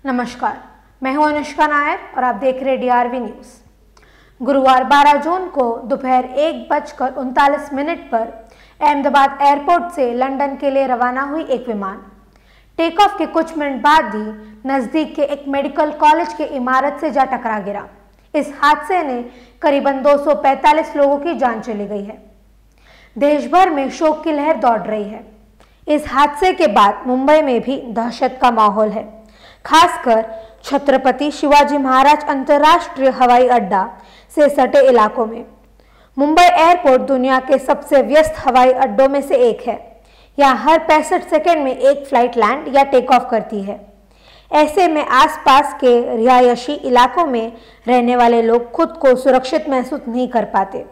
नमस्कार, मैं हूं अनुष्का नायर और आप देख रहे DRV न्यूज़। गुरुवार 12 जून को दोपहर 1:39 पर अहमदाबाद एयरपोर्ट से लंदन के लिए रवाना हुई एक विमान टेक ऑफ के कुछ मिनट बाद ही नज़दीक के एक मेडिकल कॉलेज की इमारत से जा टकरा गिरा। इस हादसे ने करीबन 245 लोगों की जान चली गई है। देश भर में शोक की लहर दौड़ रही है। इस हादसे के बाद मुंबई में भी दहशत का माहौल है, खासकर छत्रपति शिवाजी महाराज अंतर्राष्ट्रीय हवाई अड्डा से सटे इलाकों में। मुंबई एयरपोर्ट दुनिया के सबसे व्यस्त हवाई अड्डों में से एक है। यहाँ हर 65 सेकंड में एक फ्लाइट लैंड या टेक ऑफ करती है। ऐसे में आसपास के रिहायशी इलाकों में रहने वाले लोग खुद को सुरक्षित महसूस नहीं कर पाते।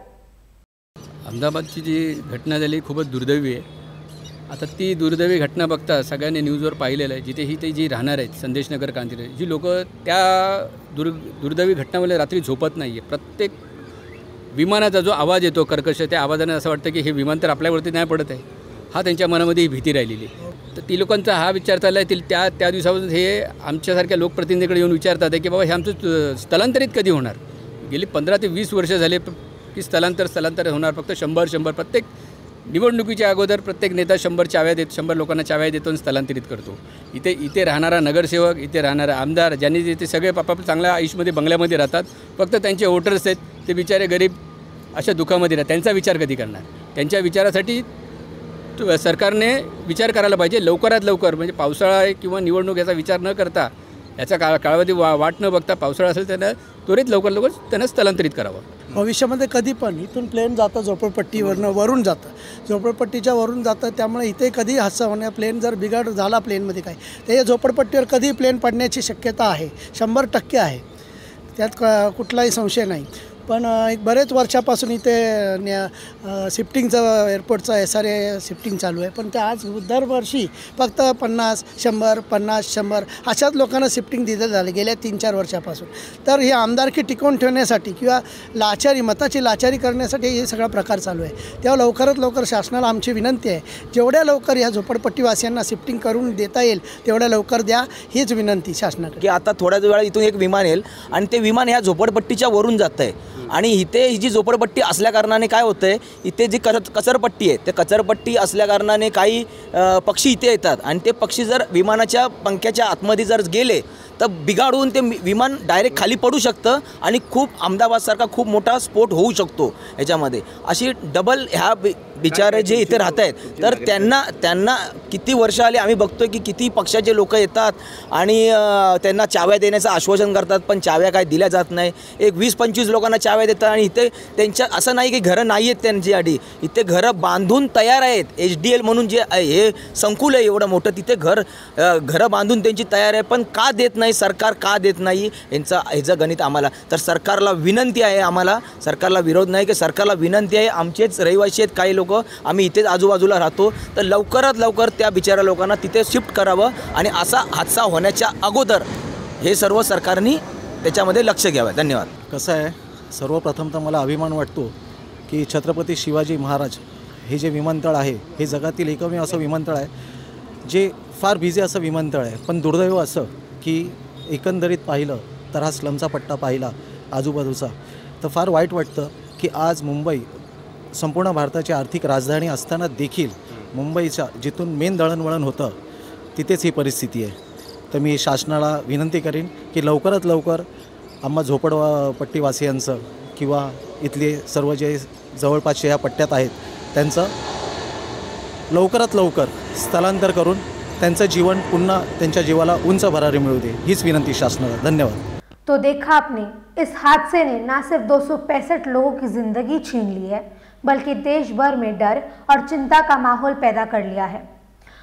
अहमदाबादची जी घटना झाली खूपच दुर्दैवी आहे। आता ती दुर्दैवी घटना बघता सगळ्यांनी न्यूजवर पाहिलेलं आहे, जिथे ही ते जी राहणार आहेत संदेश नगर कांतीरे, जी लोक त्या दुर्दैवी घटनामुळे रात्री झोपत नाही आहे। प्रत्येक विमानाचा जो आवाज येतो कर्कश, त्या आवाजाने असं वाटतं की हे विमान तर आपल्यावरती नाही पडत आहे, हा त्यांच्या मनामध्ये भीती राहिलेली। तर ती लोकांचा हा विचार चालला आहे, त्या दिवसापासून हे आमच्यासारख्या लोकप्रतिनिधीकडे येऊन विचारतात की बाबा हे आमचं स्थलांतरित कधी होणार। गेली 15 ते 20 वर्ष झाले की स्थलांतर होणार, फक्त 100 प्रत्येक निवडणुकीच्या अगोदर प्रत्येक नेता 100 लोकांना चाव्या देतो आणि स्थलांतरित करतो। इथे राहणारा नगरसेवक, इथे राहणारा आमदार, ज्यांनी ते सगळे आपापल्या चांगल्या आयुष्यामध्ये बंगल्यामध्ये राहतात, फक्त त्यांचे वोटर्स आहेत ते बिचारे गरीब अशा दुःखामध्ये राहतात। त्यांचा विचार कधी करणार? त्यांच्या विचारासाठी सरकारने विचार करायला पाहिजे लवकरात लवकर, म्हणजे पावसाळा आहे किंवा निवडणूक याचा विचार न करता, याचा कालावधी वाट न बघता, पावसाळा असेल त्यांना त्वरित लवकर त्यांना स्थलांतरित करावं। भविष्यामध्ये कधी पण इथून प्लेन जातं, झोपडपट्टीवरनं वरून जातं, झोपडपट्टीच्या वरून जातं, त्यामुळे इथे कधी हादसा होण्या, प्लेन जर बिघाड झाला प्लेनमध्ये काय, तर या झोपडपट्टीवर कधी प्लेन पडण्याची शक्यता आहे, 100% आहे, त्यात कुठलाही संशय नाही। पण एक बरेच वर्षापासून इथे शिफ्टिंगचं एअरपोर्टचं SRA शिफ्टिंग चालू आहे, पण ते आज दरवर्षी फक्त 50, 100, 50, 100 अशाच लोकांना शिफ्टिंग दिलं झालं गेल्या 3-4 वर्षापासून। तर ही आमदारकी टिकवून ठेवण्यासाठी किंवा मताची लाचारी करण्यासाठी हे सगळा प्रकार चालू आहे। तेव्हा लवकरात लवकर शासनाला आमची विनंती आहे, जेवढ्या लवकर ह्या झोपडपट्टीवासियांना शिफ्टिंग करून देता येईल तेवढ्या लवकर द्या, हीच विनंती शासनाकडे। की आता थोड्याच वेळा इथून एक विमान येईल आणि ते विमान ह्या झोपडपट्टीच्या वरून जातं आहे, आणि इथे ही जी झोपडपट्टी असल्याकारणाने काय होतं आहे, इथे जी कचरपट्टी आहे, ते कचरपट्टी असल्याकारणाने काही पक्षी इथे येतात, आणि ते पक्षी जर विमानाच्या पंख्याच्या आतमध्ये जर गेले तर बिघाडून ते विमान डायरेक्ट खाली पडू शकतं आणि खूप अहमदाबादसारखा खूप मोठा स्फोट होऊ शकतो याच्यामध्ये। अशी डबल ह्या बिचारे जे इथे राहत आहेत, तर त्यांना किती वर्ष आले आम्ही बघतोय की किती पक्षाचे लोक येतात आणि त्यांना चाव्या देण्याचं आश्वासन करतात, पण चाव्या काय दिल्या जात नाही। एक 20-25 लोकांना चाव्या देतात, आणि इथे त्यांच्या असं नाही की घरं नाही आहेत त्यांची आधी, इथे घरं बांधून तयार आहेत। HDL म्हणून जे हे संकुल आहे एवढं मोठं, तिथे घरं बांधून त्यांची तयार आहे, पण का देत नाही सरकार, का देत नाही ह्याचं गणित आम्हाला। तर सरकारला विनंती आहे, आम्हाला सरकारला विरोध नाही की सरकारला विनंती आहे, आमचेच रहिवासी आहेत काही लोक, आम्ही इथेच आजूबाजूला राहतो, तर लवकरात लवकर त्या बिचाऱ्या लोकांना तिथे शिफ्ट करावं, आणि असा हादसा होण्याच्या अगोदर हे सर्व सरकारने त्याच्यामध्ये लक्ष घ्यावं। धन्यवाद। कसं आहे, सर्वप्रथम तर मला अभिमान वाटतो की छत्रपती शिवाजी महाराज हे जे विमानतळ आहे, हे जगातील एकमेव असं विमानतळ आहे जे फार बिझी असं विमानतळ आहे। पण दुर्दैव असं की एकंदरीत पाहिलं तर हा स्लमचा पट्टा पाहिला आजूबाजूचा, तर फार वाईट वाटतं की आज मुंबई संपूर्ण भारताची आर्थिक राजधानी असताना देखील मुंबईच्या जिथून मेन दळणवळण होतं तिथेच ही परिस्थिती आहे। तर मी शासनाला विनंती करीन की लवकरात लवकर आम्हा झोपडपट्टीवासियांचं किंवा इथले सर्व जे जवळपासच्या ह्या पट्ट्यात आहेत त्यांचं लवकरात लवकर स्थलांतर करून त्यांचं जीवन पुन्हा त्यांच्या जीवाला उंच भरारी मिळू दे, हीच विनंती शासनाला। धन्यवाद। तो देखा आपने, इस हादसे ने न सिर्फ 265 लोगों की जिंदगी छीन ली है, बल्कि देश भर में डर और चिंता का माहौल पैदा कर लिया है।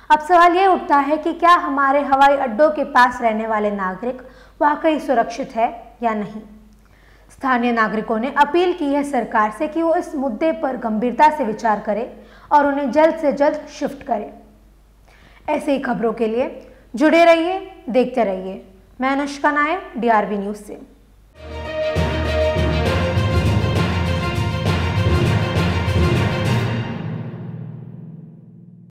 अब सवाल ये उठता है कि क्या हमारे हवाई अड्डों के पास रहने वाले नागरिक वाकई सुरक्षित है या नहीं। स्थानीय नागरिकों ने अपील की है सरकार से कि वो इस मुद्दे पर गंभीरता से विचार करे और उन्हें जल्द से जल्द शिफ्ट करे। ऐसे ही खबरों के लिए जुड़े रहिए, देखते रहिए। मैं अनुष्का नायर, DRV न्यूज़ से।